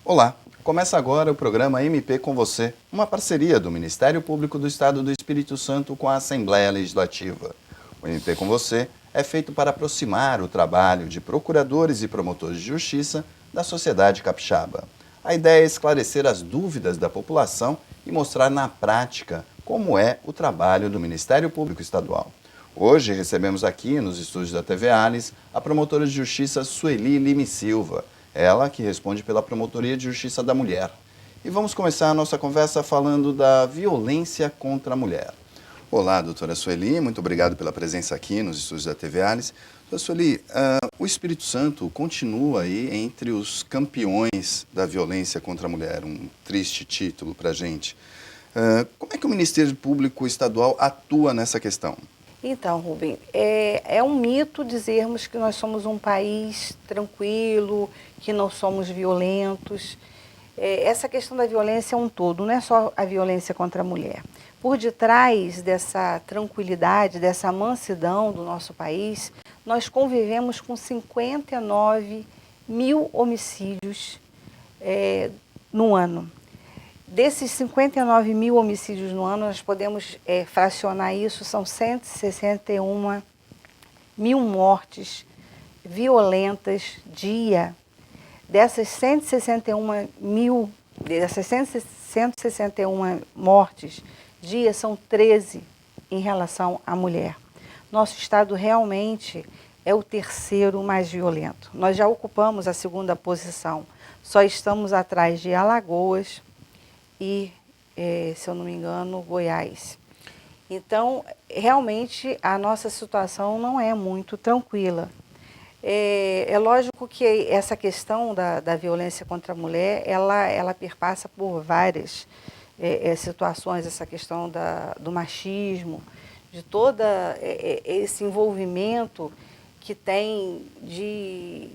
Olá, começa agora o programa MP com Você, uma parceria do Ministério Público do Estado do Espírito Santo com a Assembleia Legislativa. O MP com Você é feito para aproximar o trabalho de procuradores e promotores de justiça da sociedade capixaba. A ideia é esclarecer as dúvidas da população e mostrar na prática como é o trabalho do Ministério Público Estadual. Hoje recebemos aqui nos estúdios da TV Alice a promotora de justiça Sueli Lime Silva, ela que responde pela Promotoria de Justiça da Mulher. E vamos começar a nossa conversa falando da violência contra a mulher. Olá, doutora Sueli, muito obrigado pela presença aqui nos estúdios da TV Alice. Doutora Sueli, o Espírito Santo continua aí entre os campeões da violência contra a mulher, um triste título para a gente. Como é que o Ministério Público Estadual atua nessa questão? Então, Rubem, é um mito dizermos que nós somos um país tranquilo, que não somos violentos. Essa questão da violência é um todo, não é só a violência contra a mulher. Por detrás dessa tranquilidade, dessa mansidão do nosso país, nós convivemos com 59 mil homicídios no ano. Desses 59 mil homicídios no ano, nós podemos fracionar isso, são 161 mil mortes violentas dia. Dessas 161 mortes dia, são 13 em relação à mulher. Nosso estado realmente é o terceiro mais violento. Nós já ocupamos a segunda posição, só estamos atrás de Alagoas e, se eu não me engano, Goiás. Então, realmente, a nossa situação não é muito tranquila. É lógico que essa questão da violência contra a mulher, ela perpassa por várias situações, essa questão do machismo, de todo esse envolvimento que tem de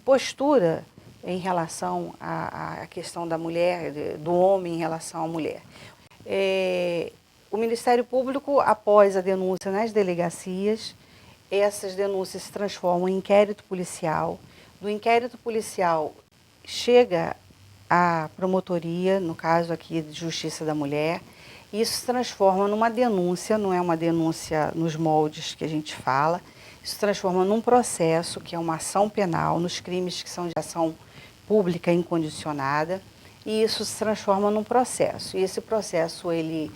postura em relação à questão da mulher, do homem em relação à mulher. O Ministério Público, após a denúncia nas delegacias, essas denúncias se transformam em inquérito policial. Do inquérito policial chega à promotoria, no caso aqui de Justiça da Mulher, e isso se transforma numa denúncia, não é uma denúncia nos moldes que a gente fala, isso se transforma num processo, que é uma ação penal, nos crimes que são de ação pública incondicionada, e isso se transforma num processo. E esse processo, ele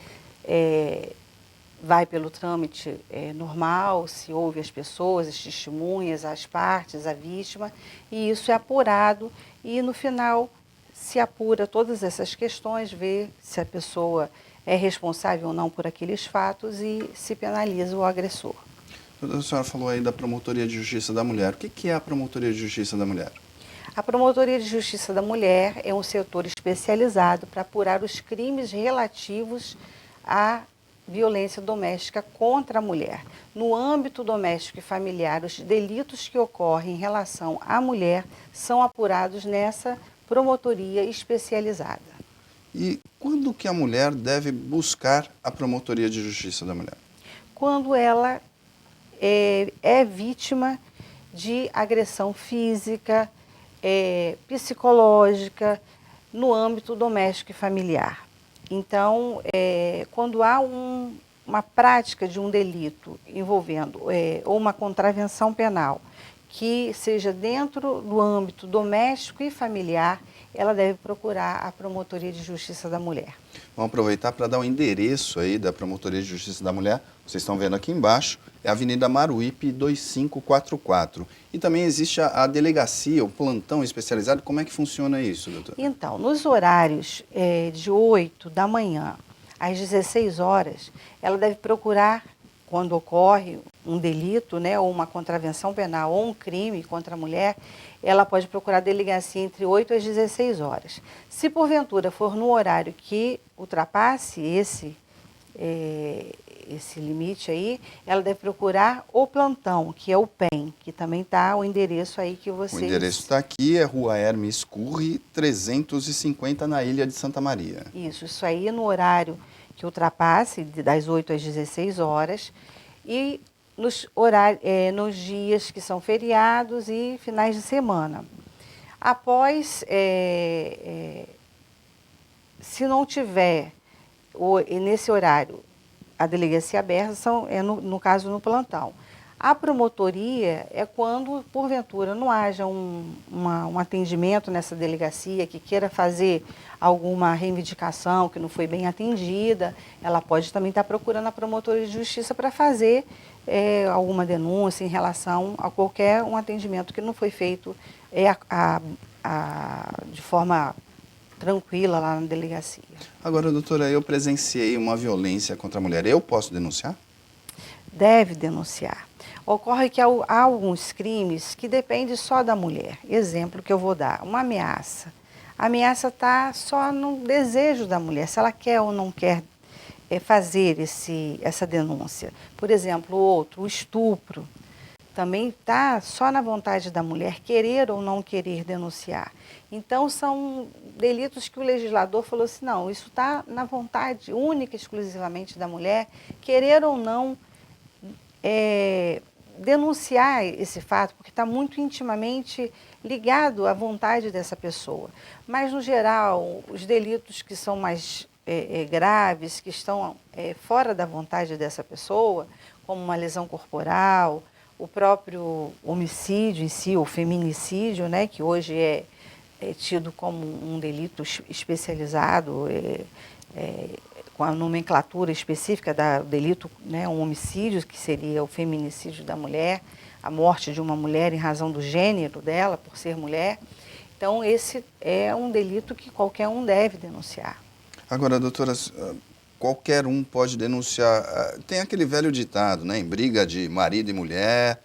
vai pelo trâmite normal, se ouve as pessoas, as testemunhas, as partes, a vítima, e isso é apurado, e no final se apura todas essas questões, vê se a pessoa é responsável ou não por aqueles fatos e se penaliza o agressor. A senhora falou aí da Promotoria de Justiça da Mulher. O que é a Promotoria de Justiça da Mulher? A Promotoria de Justiça da Mulher é um setor especializado para apurar os crimes relativos à violência doméstica contra a mulher. No âmbito doméstico e familiar, os delitos que ocorrem em relação à mulher são apurados nessa promotoria especializada. E quando que a mulher deve buscar a Promotoria de Justiça da Mulher? Quando ela é vítima de agressão física, psicológica, no âmbito doméstico e familiar. Então, quando há uma prática de um delito envolvendo ou uma contravenção penal que seja dentro do âmbito doméstico e familiar, ela deve procurar a Promotoria de Justiça da Mulher. Vamos aproveitar para dar o endereço aí da Promotoria de Justiça da Mulher. Vocês estão vendo aqui embaixo, é a Avenida Maruípe 2544. E também existe a delegacia, o plantão especializado. Como é que funciona isso, doutor? Então, nos horários de 8 da manhã às 16 horas, ela deve procurar, quando ocorre um delito, né, ou uma contravenção penal ou um crime contra a mulher, ela pode procurar a delegacia entre 8 às 16 horas. Se porventura for no horário que ultrapasse esse limite aí, ela deve procurar o plantão, que é o PEM, que também está o endereço aí que vocês... O endereço está aqui, é Rua Hermes Curri, 350, na Ilha de Santa Maria. Isso aí no horário que ultrapasse, das 8 às 16 horas, e nos dias que são feriados e finais de semana. Após, se não tiver nesse horário a delegacia aberta, no caso no plantão. A promotoria é quando, porventura, não haja um atendimento nessa delegacia que queira fazer alguma reivindicação que não foi bem atendida, ela pode também estar procurando a promotoria de justiça para fazer alguma denúncia em relação a qualquer um atendimento que não foi feito de forma tranquila lá na delegacia. Agora, doutora, eu presenciei uma violência contra a mulher. Eu posso denunciar? Deve denunciar. Ocorre que há alguns crimes que dependem só da mulher. Exemplo que eu vou dar, uma ameaça. A ameaça está só no desejo da mulher, se ela quer ou não quer fazer essa denúncia. Por exemplo, o estupro. Também está só na vontade da mulher querer ou não querer denunciar. Então, são delitos que o legislador falou assim, não, isso está na vontade única e exclusivamente da mulher, querer ou não denunciar esse fato, porque está muito intimamente ligado à vontade dessa pessoa. Mas, no geral, os delitos que são mais graves, que estão fora da vontade dessa pessoa, como uma lesão corporal, o próprio homicídio em si, o feminicídio, né, que hoje é tido como um delito especializado, com a nomenclatura específica do delito, né, um homicídio, que seria o feminicídio da mulher, a morte de uma mulher em razão do gênero dela, por ser mulher. Então, esse é um delito que qualquer um deve denunciar. Agora, doutora, qualquer um pode denunciar. Tem aquele velho ditado, né? Em briga de marido e mulher,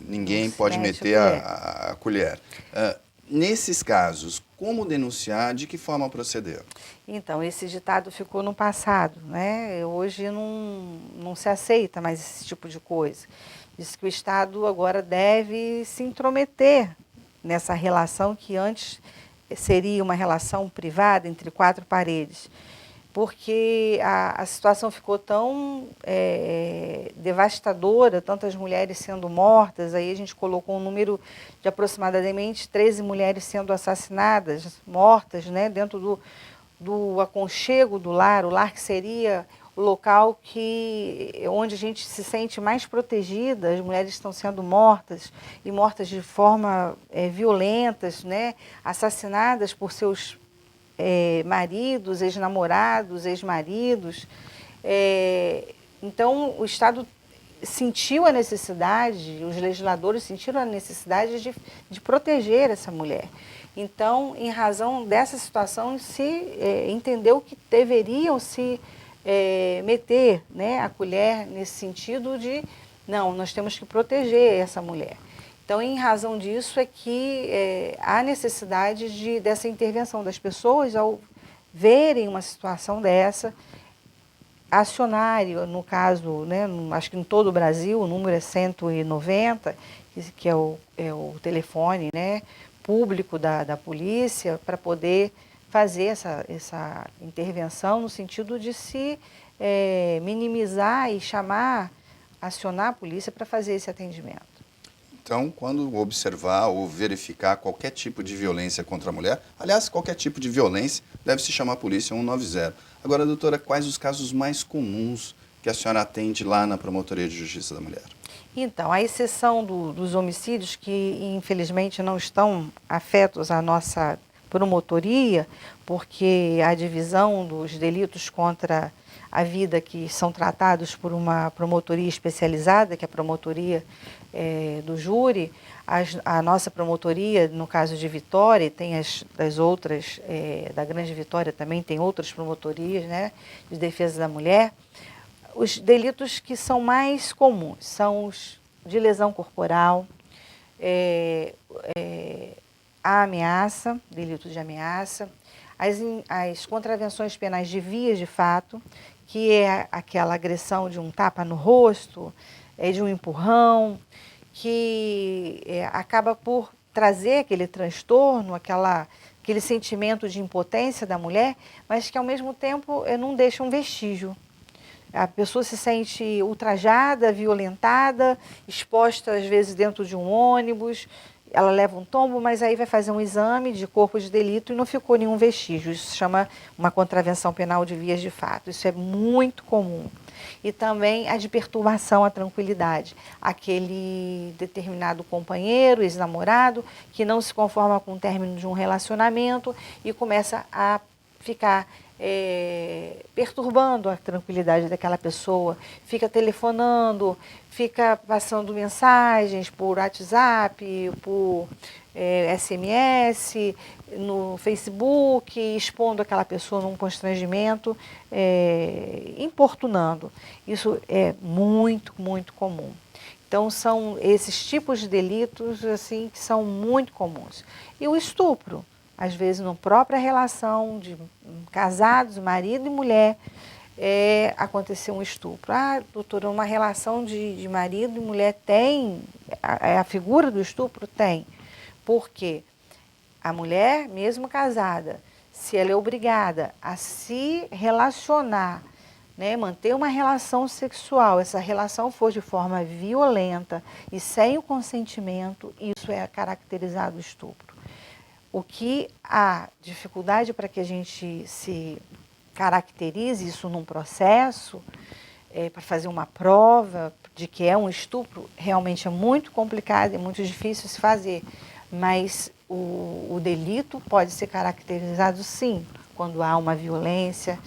ninguém pode meter a colher. Nesses casos, como denunciar, de que forma proceder? Então, esse ditado ficou no passado, né? Hoje não se aceita mais esse tipo de coisa. Diz que o Estado agora deve se intrometer nessa relação que antes seria uma relação privada entre quatro paredes, porque a situação ficou tão devastadora, tantas mulheres sendo mortas, aí a gente colocou um número de aproximadamente 13 mulheres sendo assassinadas, mortas, né, dentro do aconchego do lar, o lar que seria o local onde a gente se sente mais protegida. As mulheres estão sendo mortas, e mortas de forma violentas, né, assassinadas por seus maridos, ex-namorados, ex-maridos. Então, o Estado sentiu a necessidade, os legisladores sentiram a necessidade de proteger essa mulher. Então, em razão dessa situação, se entendeu que deveriam se meter, né, a colher nesse sentido de, não, nós temos que proteger essa mulher. Então, em razão disso é que há necessidade dessa intervenção das pessoas ao verem uma situação dessa, acionário, no caso, né, acho que em todo o Brasil, o número é 190, que é o telefone, né, público da polícia, para poder fazer essa intervenção no sentido de se minimizar e acionar a polícia para fazer esse atendimento. Então, quando observar ou verificar qualquer tipo de violência contra a mulher, aliás, qualquer tipo de violência, deve-se chamar a polícia 190. Agora, doutora, quais os casos mais comuns que a senhora atende lá na Promotoria de Justiça da Mulher? Então, à exceção dos homicídios, que infelizmente não estão afetos à nossa promotoria, porque a divisão dos delitos contra a vida que são tratados por uma promotoria especializada, que é a promotoria do júri, a nossa promotoria, no caso de Vitória, tem das outras, da Grande Vitória também tem outras promotorias, né, de defesa da mulher. Os delitos que são mais comuns são os de lesão corporal, a ameaça, delitos de ameaça, as contravenções penais de vias de fato, que é aquela agressão de um tapa no rosto, de um empurrão, que acaba por trazer aquele transtorno, aquele sentimento de impotência da mulher, mas que ao mesmo tempo não deixa um vestígio. A pessoa se sente ultrajada, violentada, exposta às vezes dentro de um ônibus, ela leva um tombo, mas aí vai fazer um exame de corpo de delito e não ficou nenhum vestígio. Isso se chama uma contravenção penal de vias de fato. Isso é muito comum. E também a de perturbação à tranquilidade. Aquele determinado companheiro, ex-namorado, que não se conforma com o término de um relacionamento e começa a ficar perturbando a tranquilidade daquela pessoa, fica telefonando, fica passando mensagens por WhatsApp, por SMS, no Facebook, expondo aquela pessoa num constrangimento, importunando. Isso é muito, muito comum. Então, são esses tipos de delitos assim, que são muito comuns. E o estupro, às vezes, na própria relação de casados, marido e mulher, aconteceu um estupro. Ah, doutora, uma relação de marido e mulher tem, a figura do estupro tem. Por quê? A mulher, mesmo casada, se ela é obrigada a se relacionar, né, manter uma relação sexual, essa relação for de forma violenta e sem o consentimento, isso é caracterizado estupro. O que há dificuldade para que a gente se caracterize isso num processo, para fazer uma prova de que é um estupro, realmente é muito complicado, é muito difícil se fazer. Mas o delito pode ser caracterizado, sim, quando há uma violência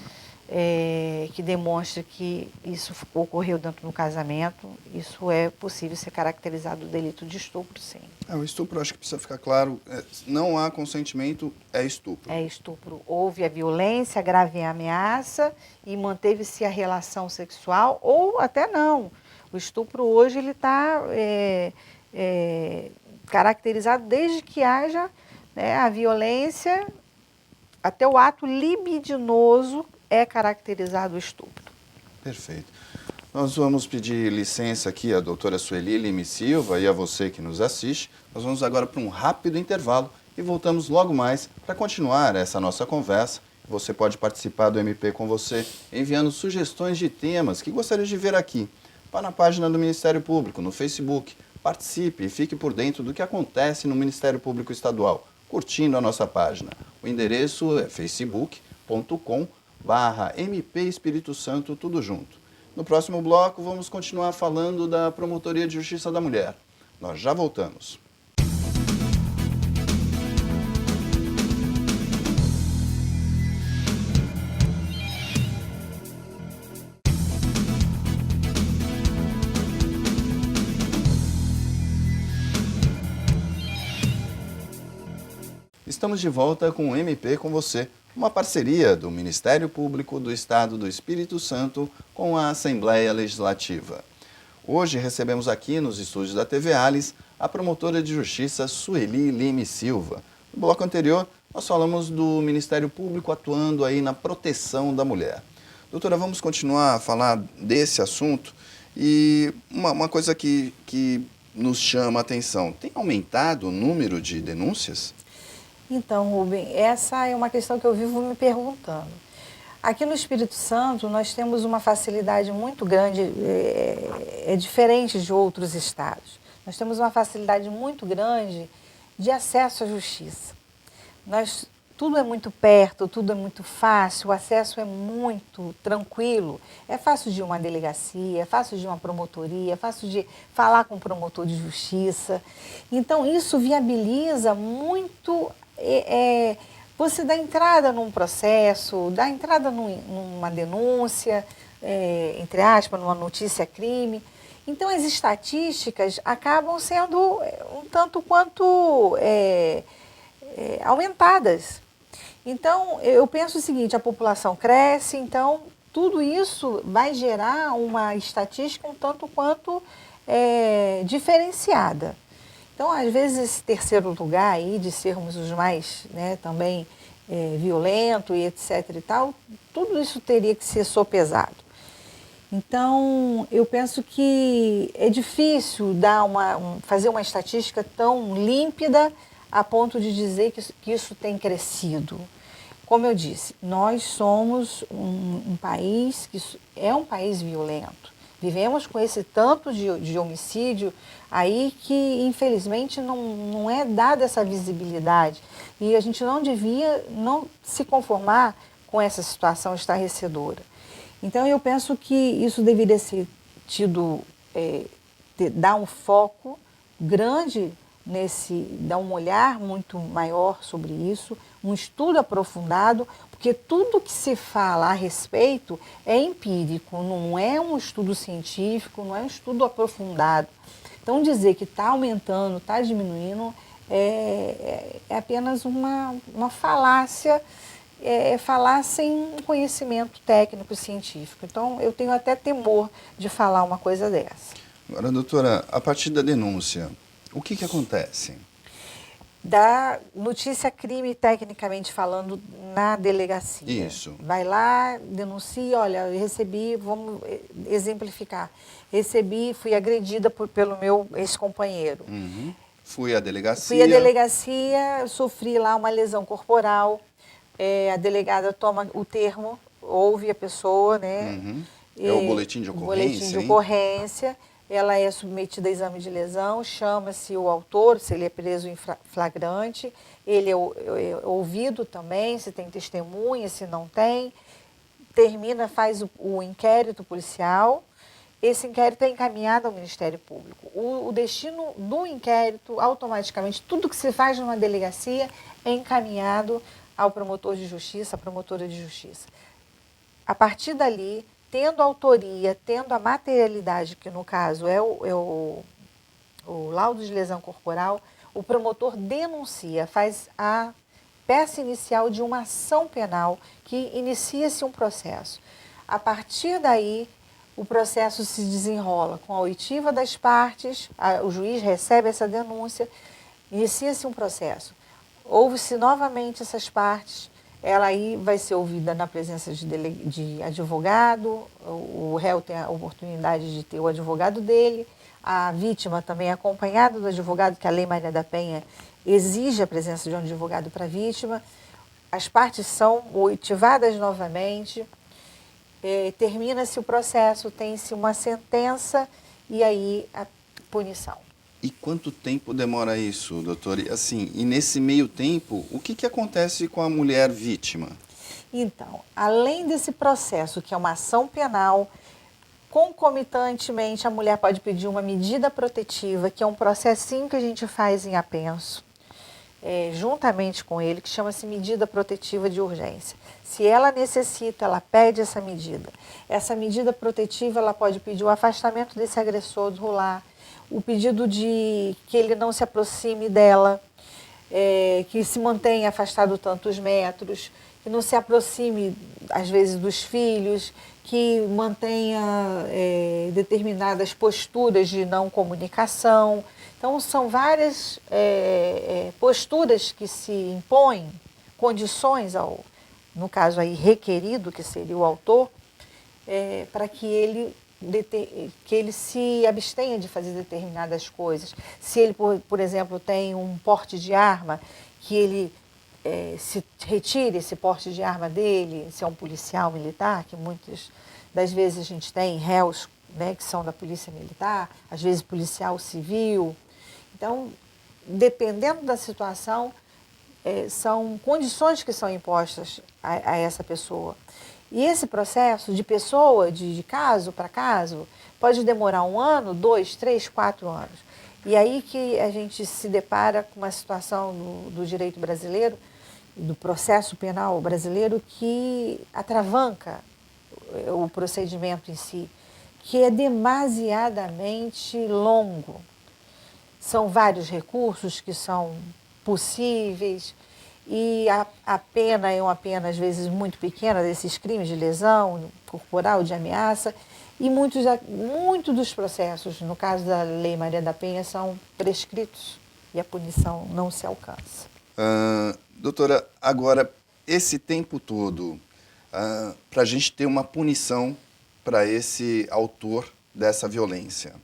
que demonstre que isso ocorreu dentro do casamento. Isso é possível ser caracterizado o delito de estupro, sim. O estupro, acho que precisa ficar claro, não há consentimento, é estupro. É estupro. Houve a violência, a grave ameaça e manteve-se a relação sexual, ou até não. O estupro hoje ele está caracterizado desde que haja, né, a violência, até o ato libidinoso é caracterizado o estupro. Perfeito. Nós vamos pedir licença aqui à doutora Sueli Lime Silva e a você que nos assiste. Nós vamos agora para um rápido intervalo e voltamos logo mais para continuar essa nossa conversa. Você pode participar do MP com você enviando sugestões de temas que gostaria de ver aqui. Vá na página do Ministério Público, no Facebook. Participe e fique por dentro do que acontece no Ministério Público Estadual, curtindo a nossa página. O endereço é facebook.com/MP Espírito Santo, tudo junto. No próximo bloco, vamos continuar falando da Promotoria de Justiça da Mulher. Nós já voltamos. Estamos de volta com o MP com você, uma parceria do Ministério Público do Estado do Espírito Santo com a Assembleia Legislativa. Hoje recebemos aqui nos estúdios da TV Alice a promotora de Justiça Sueli Lime Silva. No bloco anterior, nós falamos do Ministério Público atuando aí na proteção da mulher. Doutora, vamos continuar a falar desse assunto e uma coisa que nos chama a atenção. Tem aumentado o número de denúncias? Então, Rubem, essa é uma questão que eu vivo me perguntando. Aqui no Espírito Santo, nós temos uma facilidade muito grande, é diferente de outros estados. Nós temos uma facilidade muito grande de acesso à justiça. Tudo é muito perto, tudo é muito fácil, o acesso é muito tranquilo. É fácil de ir a uma delegacia, é fácil de ir a uma promotoria, é fácil de falar com o promotor de justiça. Então, isso viabiliza muito você dar entrada num processo, dar entrada numa denúncia, entre aspas, numa notícia-crime. Então, as estatísticas acabam sendo um tanto quanto aumentadas. Então, eu penso o seguinte, a população cresce, então tudo isso vai gerar uma estatística um tanto quanto diferenciada. Então, às vezes, esse terceiro lugar aí, de sermos os mais, né, também violento e etc. e tal, tudo isso teria que ser sopesado. Então, eu penso que é difícil fazer uma estatística tão límpida a ponto de dizer que isso tem crescido. Como eu disse, nós somos um país que é um país violento. Vivemos com esse tanto de homicídio aí que, infelizmente, não é dada essa visibilidade. E a gente não devia não se conformar com essa situação estarrecedora. Então, eu penso que isso deveria ser tido, dar um foco grande dar um olhar muito maior sobre isso, um estudo aprofundado, porque tudo que se fala a respeito é empírico, não é um estudo científico, não é um estudo aprofundado. Então, dizer que está aumentando, está diminuindo, é apenas uma falácia, falar sem conhecimento técnico e científico. Então, eu tenho até temor de falar uma coisa dessa. Agora, doutora, a partir da denúncia, o que acontece? Da notícia crime, tecnicamente falando, na delegacia. Isso. Vai lá, denuncia, olha, eu recebi, vamos exemplificar, fui agredida pelo meu ex-companheiro. Uhum. Fui à delegacia. Fui à delegacia, sofri lá uma lesão corporal, a delegada toma o termo, ouve a pessoa, né? Uhum. É o boletim de ocorrência, boletim de ocorrência. Ela é submetida a exame de lesão, chama-se o autor, se ele é preso em flagrante, ele é ouvido também, se tem testemunha, se não tem, termina, faz o inquérito policial, esse inquérito é encaminhado ao Ministério Público. O destino do inquérito, automaticamente, tudo que se faz numa delegacia é encaminhado ao promotor de justiça, à promotora de justiça. A partir dali, tendo autoria, tendo a materialidade, que no caso é o laudo de lesão corporal, o promotor denuncia, faz a peça inicial de uma ação penal que inicia-se um processo. A partir daí, o processo se desenrola com a oitiva das partes, o juiz recebe essa denúncia, inicia-se um processo. Ouve-se novamente essas partes, ela aí vai ser ouvida na presença de advogado, o réu tem a oportunidade de ter o advogado dele, a vítima também é acompanhada do advogado, que a Lei Maria da Penha exige a presença de um advogado para a vítima, as partes são oitivadas novamente, termina-se o processo, tem-se uma sentença e aí a punição. E quanto tempo demora isso, doutor? E nesse meio tempo, o que acontece com a mulher vítima? Então, além desse processo, que é uma ação penal, concomitantemente a mulher pode pedir uma medida protetiva, que é um processinho que a gente faz em apenso, juntamente com ele, que chama-se medida protetiva de urgência. Se ela necessita, ela pede essa medida. Essa medida protetiva, ela pode pedir o afastamento desse agressor do lar, o pedido de que ele não se aproxime dela, que se mantenha afastado tantos metros, que não se aproxime, às vezes, dos filhos, que mantenha determinadas posturas de não comunicação. Então, são várias posturas que se impõem, condições no caso aí requerido, que seria o autor, para que ele se abstenha de fazer determinadas coisas. Se ele, por exemplo, tem um porte de arma, que ele se retire esse porte de arma dele, se é um policial militar, que muitas das vezes a gente tem réus, né, que são da polícia militar, às vezes policial civil. Então, dependendo da situação, são condições que são impostas a essa pessoa. E esse processo de pessoa, de caso para caso, pode demorar 1 ano, 2, 3, 4 anos. E aí que a gente se depara com uma situação do direito brasileiro, do processo penal brasileiro, que atravanca o procedimento em si, que é demasiadamente longo. São vários recursos que são possíveis, e a pena é uma pena, às vezes, muito pequena desses crimes de lesão corporal, de ameaça, e muitos dos processos, no caso da Lei Maria da Penha, são prescritos e a punição não se alcança. Doutora, agora, esse tempo todo, para a gente ter uma punição para esse autor dessa violência,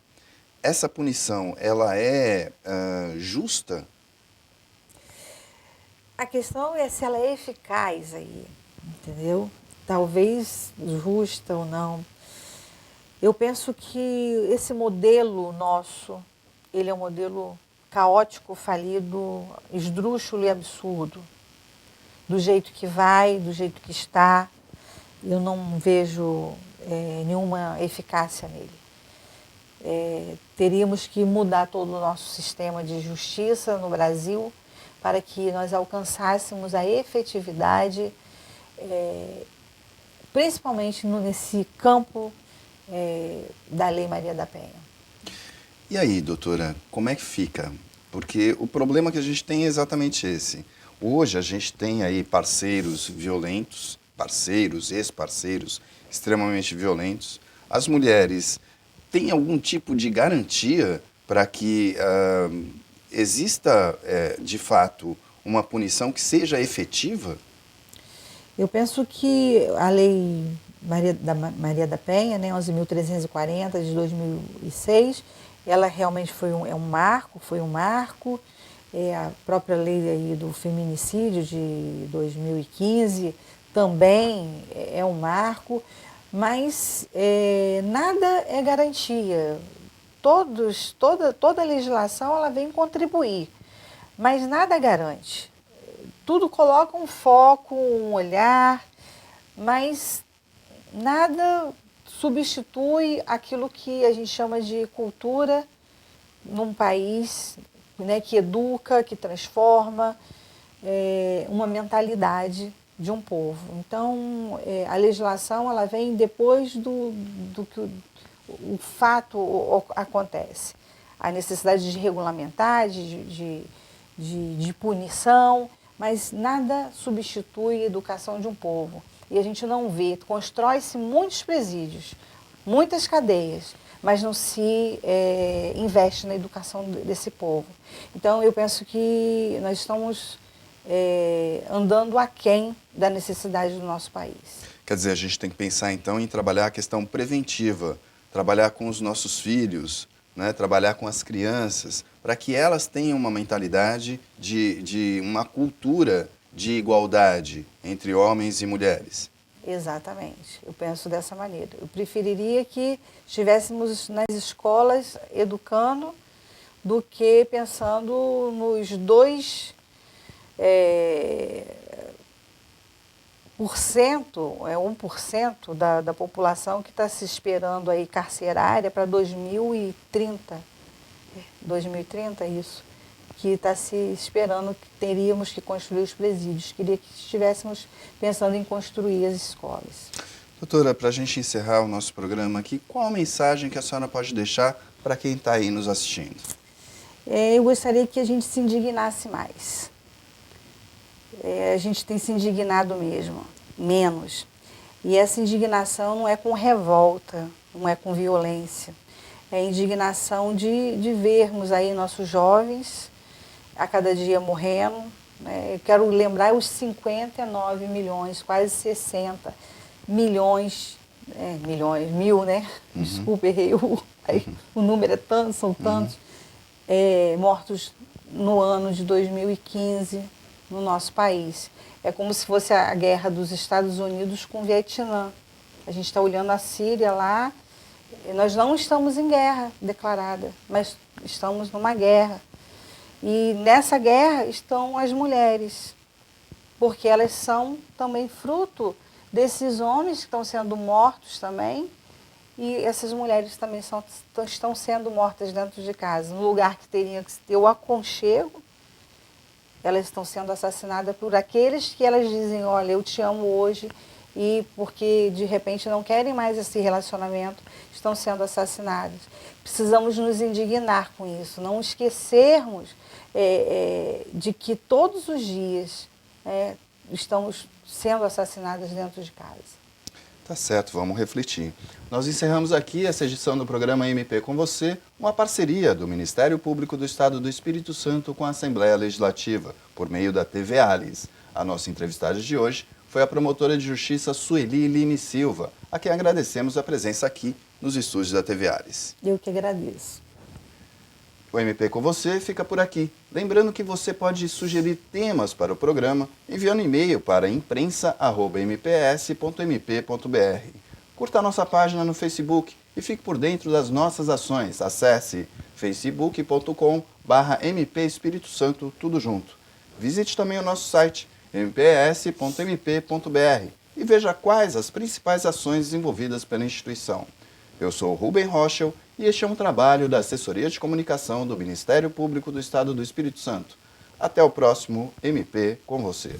essa punição, ela é justa? A questão é se ela é eficaz aí, entendeu? Talvez justa ou não. Eu penso que esse modelo nosso, ele é um modelo caótico, falido, esdrúxulo e absurdo. Do jeito que vai, do jeito que está, eu não vejo nenhuma eficácia nele. Teríamos que mudar todo o nosso sistema de justiça no Brasil para que nós alcançássemos a efetividade, principalmente nesse campo da Lei Maria da Penha. E aí, doutora, como é que fica? Porque o problema que a gente tem é exatamente esse. Hoje a gente tem aí parceiros violentos, parceiros, ex-parceiros extremamente violentos. As mulheres têm algum tipo de garantia para que exista, de fato, uma punição que seja efetiva? Eu penso que a Lei Maria da Penha, né, 11.340 de 2006, ela realmente foi um marco. A própria lei aí do feminicídio de 2015 também é um marco, mas nada é garantia. Toda a legislação ela vem contribuir, mas nada garante. Tudo coloca um foco, um olhar, mas nada substitui aquilo que a gente chama de cultura num país, né, que educa, que transforma uma mentalidade de um povo. Então, a legislação ela vem depois do que o fato acontece. A necessidade de regulamentar, de punição, mas nada substitui a educação de um povo. E a gente não vê, constrói-se muitos presídios, muitas cadeias, mas não se investe na educação desse povo. Então, eu penso que nós estamos andando aquém da necessidade do nosso país. Quer dizer, a gente tem que pensar, então, em trabalhar a questão preventiva, trabalhar com os nossos filhos, né, trabalhar com as crianças, para que elas tenham uma mentalidade de uma cultura de igualdade entre homens e mulheres. Exatamente, eu penso dessa maneira. Eu preferiria que estivéssemos nas escolas educando do que pensando nos 2% é 1% da população que está se esperando aí carcerária para 2030. 2030, isso. Que está se esperando que teríamos que construir os presídios. Queria que estivéssemos pensando em construir as escolas. Doutora, para a gente encerrar o nosso programa aqui, qual a mensagem que a senhora pode deixar para quem está aí nos assistindo? Eu gostaria que a gente se indignasse mais. A gente tem se indignado mesmo, menos. E essa indignação não é com revolta, não é com violência. É indignação de vermos aí nossos jovens a cada dia morrendo. Eu quero lembrar os 59 milhões, quase 60 milhões, mil, né? Uhum. Desculpa, errei, o número é tanto, são tantos, mortos no ano de 2015 no nosso país. É como se fosse a guerra dos Estados Unidos com o Vietnã. A gente está olhando a Síria lá, nós não estamos em guerra declarada, mas estamos numa guerra. E nessa guerra estão as mulheres, porque elas são também fruto desses homens que estão sendo mortos também, e essas mulheres também estão sendo mortas dentro de casa, no lugar que teria que ter o aconchego. Elas estão sendo assassinadas por aqueles que elas dizem, olha, eu te amo hoje, e porque de repente não querem mais esse relacionamento, estão sendo assassinadas. Precisamos nos indignar com isso, não esquecermos de que todos os dias estamos sendo assassinadas dentro de casa. Tá certo, vamos refletir. Nós encerramos aqui essa edição do programa MP com você, uma parceria do Ministério Público do Estado do Espírito Santo com a Assembleia Legislativa, por meio da TV Alice. A nossa entrevistada de hoje foi a promotora de justiça Sueli Lime Silva, a quem agradecemos a presença aqui nos estúdios da TV Alice. Eu que agradeço. O MP com você fica por aqui. Lembrando que você pode sugerir temas para o programa enviando e-mail para imprensa@mps.mp.br. Curta a nossa página no Facebook e fique por dentro das nossas ações. Acesse facebook.com/MP Espírito Santo, tudo junto. Visite também o nosso site mps.mp.br e veja quais as principais ações desenvolvidas pela instituição. Eu sou Rubem Rochel e este é um trabalho da Assessoria de Comunicação do Ministério Público do Estado do Espírito Santo. Até o próximo MP com você.